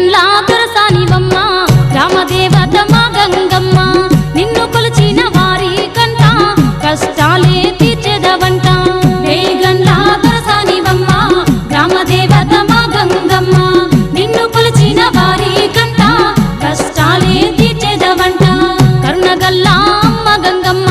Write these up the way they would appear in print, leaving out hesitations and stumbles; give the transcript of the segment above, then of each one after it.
వేగంలా దొరసానివమ్మ గ్రామదేవత మా గంగమ్మ నిన్ను కొలిచిన వారి కంట కష్టాలే తీర్చెదవంట వేగంలా దొరసానివమ్మ గ్రామదేవత మా గంగమ్మ నిన్ను కొలిచిన వారి కంట కష్టాలే తీర్చెదవంట కరుణగల్లా అమ్మ గంగమ్మ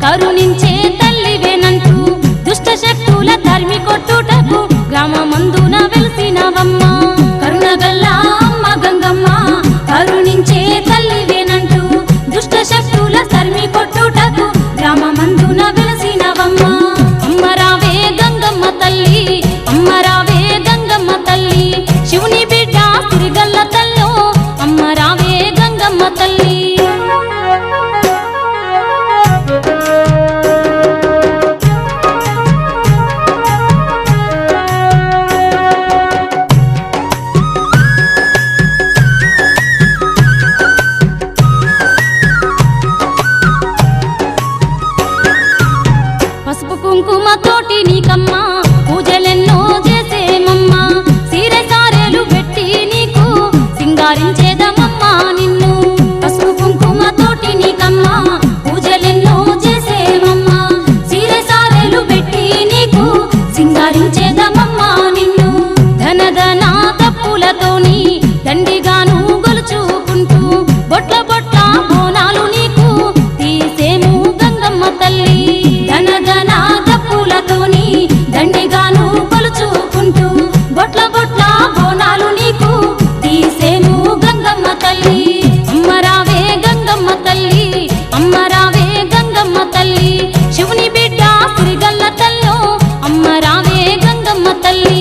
కరుణించే తల్లివేనంటూ దుష్ట శక్తుల తరిమి కొట్టుటకు గ్రామమందున వెలిసినవమ్మ కరుణగల్లా అమ్మ గంగమ్మ కరుణించే తల్లివేనంటూ దుష్ట శక్తుల తరిమి కొట్టుటకు గ్రామమందున వెలిసినవమ్మ అమ్మ రావే గంగమ్మ తల్లి అమ్మ రావే గంగమ్మ తల్లి శివుని బిడ్డ సిరిగల్ల తల్లో అమ్మ రావే గంగమ్మ తల్లి పసుపు కుంకుమ తోటి నీకమ్మ పూజలెన్నో చేసేమమ్మ సీరె సారెలు పెట్టి నీకు సింగారించేదమమ్మ నిన్ను పసుపు కుంకుమ తోటి నీకమ్మ పూజలెన్నో చేసేమమ్మ సీరె సారెలు పెట్టి నీకు సింగారించేదమమ్మ నిన్ను ధనధన తప్పులతోని దండిగాను గొలుచుకుంటూ బొట్ల బొట్ల బోనాలు నీకు తీసేము గంగమ్మ తల్లి ధనధన తప్పులతోని దండిగాను కొలుచుకుంటూ బొట్ల బొట్ల బోనాలు నీకు తీసేము గంగమ్మ తల్లి అమ్మ రావే గంగమ్మ తల్లి అమ్మ రావే గంగమ్మ తల్లి శివుని బిడ్డ సిరిగల్ల తల్లో అమ్మ రావే గంగమ్మ తల్లి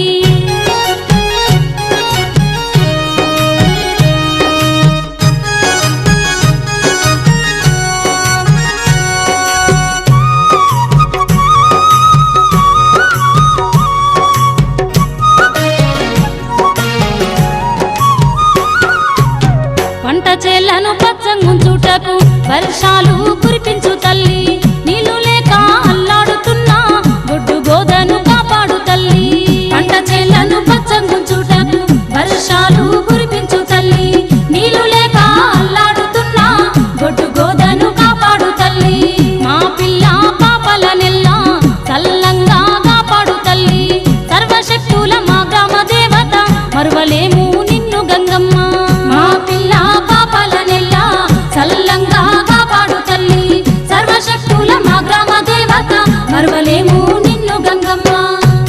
పంట చేలను పచ్చంగుంచుటకు వర్షాలు కురిపించు తల్లి నీళ్లు లేక అల్లాడుతున్నా గొడ్డు గోదను కాపాడు తల్లి పంట చేలను పచ్చంగుంచుటకు వర్షాలు కురిపించు తల్లి నీళ్లు లేక అల్లాడుతున్నా గొడ్డు గోదను కాపాడు తల్లి మా పిల్ల పాపల నెల్లా చల్లంగా కాపాడు తల్లి సర్వశక్తుల మా గ్రామ దేవత మరువలేము నిన్ను గంగమ్మ మా పిల్ల పాపల నెల్లా చల్లంగా కాపాడు తల్లి సర్వశక్తుల మా గ్రామ దేవత మరువలేము నిన్ను గంగమ్మ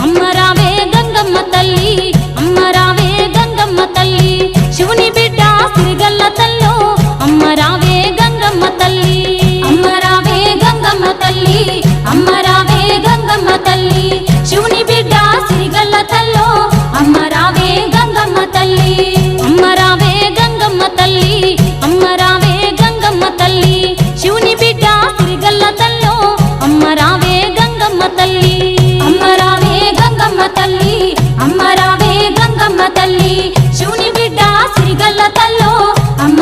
అమ్మ రావే గంగమ్మ తల్లి అమ్మ రావే గంగమ్మ తల్లి శివుని బిడ్డ సిరిగల్ల తల్లో అమ్మ రావే గంగమ్మ తల్లి అమ్మ రావే గంగమ్మ తల్లి అమ్మ రావే గంగమ్మ తల్లి శివుని బిడ్డ సిరిగల్ల తల్లో అమ్మ రావే గంగమ్మ తల్లి అమ్మ రావే గంగమ్మ తల్లి అమ్మ రావే గంగమ్మ తల్లి శివుని బిడ్డ సిరిగల్ల తల్లో అమ్మ రావే గంగమ్మ తల్లి అమ్మ రావే గంగమ్మ తల్లి అమ్మ రావే గంగమ్మ తల్లి శివుని బిడ్డ సిరిగల్ల తల్లో అమ్మ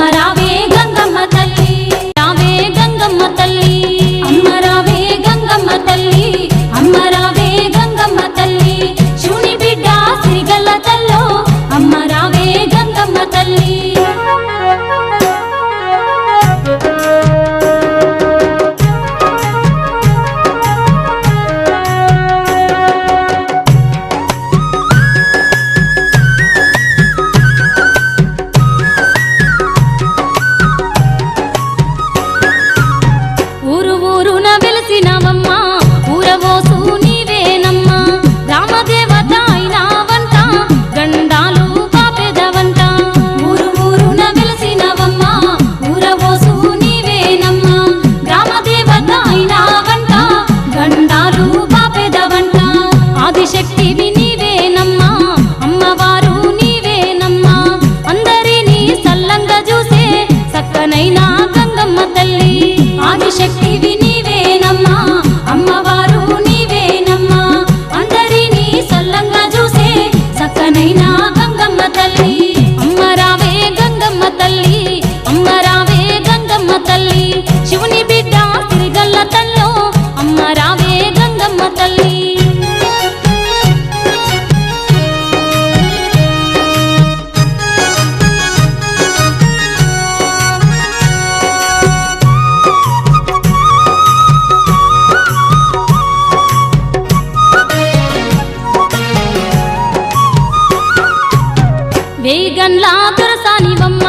వేయిగండ్ల దొరసానివమ్మ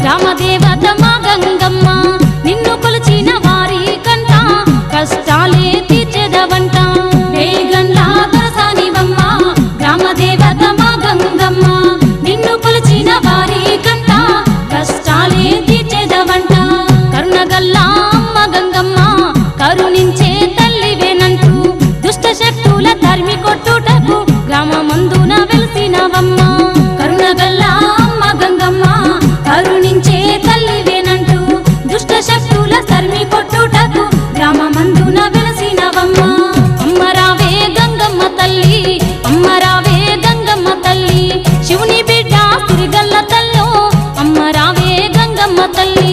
గ్రామదేవత మా గంగమ్మ నిన్ను కొలిచిన వారి కంట కష్టాలే తీర్చెదవంట వేయిగండ్ల దొరసానివమ్మ గ్రామదేవత మా గంగమ్మ నిన్ను కొలిచిన వారి కంట కష్టాలే తీర్చెదవంట కరుణగల్ల అమ్మ గంగమ్మ కరుణించే తల్లివేనంటూ దుష్ట శక్తుల తరిమి కొట్టుటకు గ్రామమందున వెలిసినవమ్మ కరుణగల్ల అమ్మ గంగమ్మ కరుణించే తల్లివేనంటూ దుష్ట శక్తుల తరిమి కొట్టుటకు గ్రామమందున వెలిసినవమ్మ అమ్మ రావే గంగమ్మ తల్లి అమ్మ రావే గంగమ్మ తల్లి శివుని బిడ్డ సిరిగల్ల తల్లో అమ్మ రావే గంగమ్మ తల్లి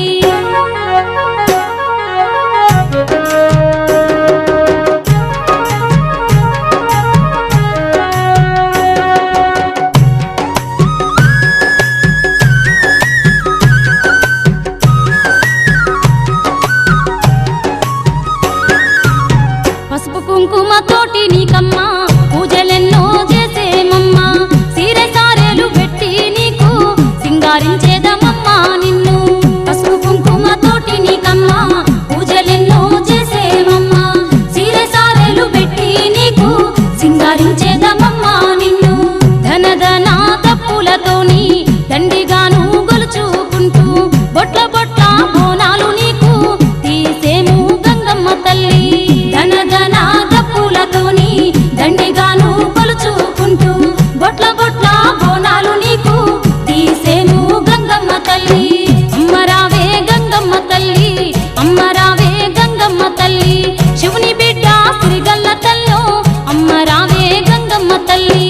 పసుపు కుంకుమ తోటి నీకమ్మ పూజలెన్నో చేసేమమ్మ సీర సారెలు పెట్టి నీకు సింగారించేదమమ్మ నిన్ను పసుపు కుంకుమ తోటి నీకమ్మ పూజలెన్నో చేసేమమ్మ సీర సారెలు పెట్టి నీకు సింగారించేదమమ్మ నిన్ను ధన ధన తప్పులతోని దండిగాను గొలుచుకుంటూ బొట్ల బొట్ల బోనాలు నీకు తీసేము గంగమ్మ తల్లి ధన ధన తప్పులతోని దండిగాను కొలుచుకుంటూ బొట్ల బొట్ల బోనాలు నీకు తీసేము గంగమ్మ తల్లి అమ్మ రావే గంగమ్మ తల్లి అమ్మ రావే గంగమ్మ తల్లి శివుని బిడ్డ సిరిగల్ల తల్లో అమ్మ రావే గంగమ్మ తల్లి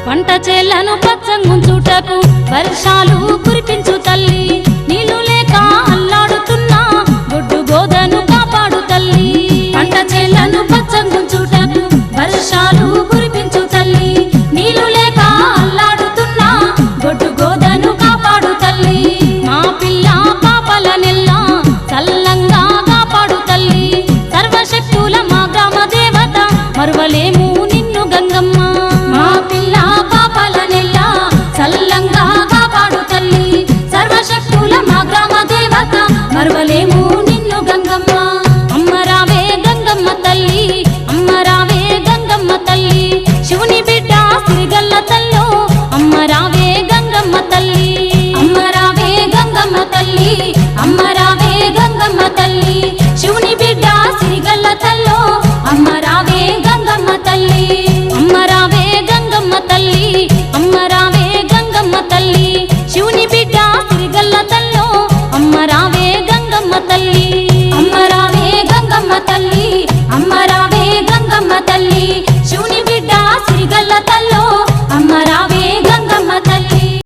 పంట చేలను పచ్చంగుంచుటకు వర్షాలు కురిపించు తల్లి నీళ్లు లేక అల్లాడుతున్నా గొడ్డు గోదను కాపాడు తల్లి పంట చేలను పచ్చంగుంచుటకు వర్షాలు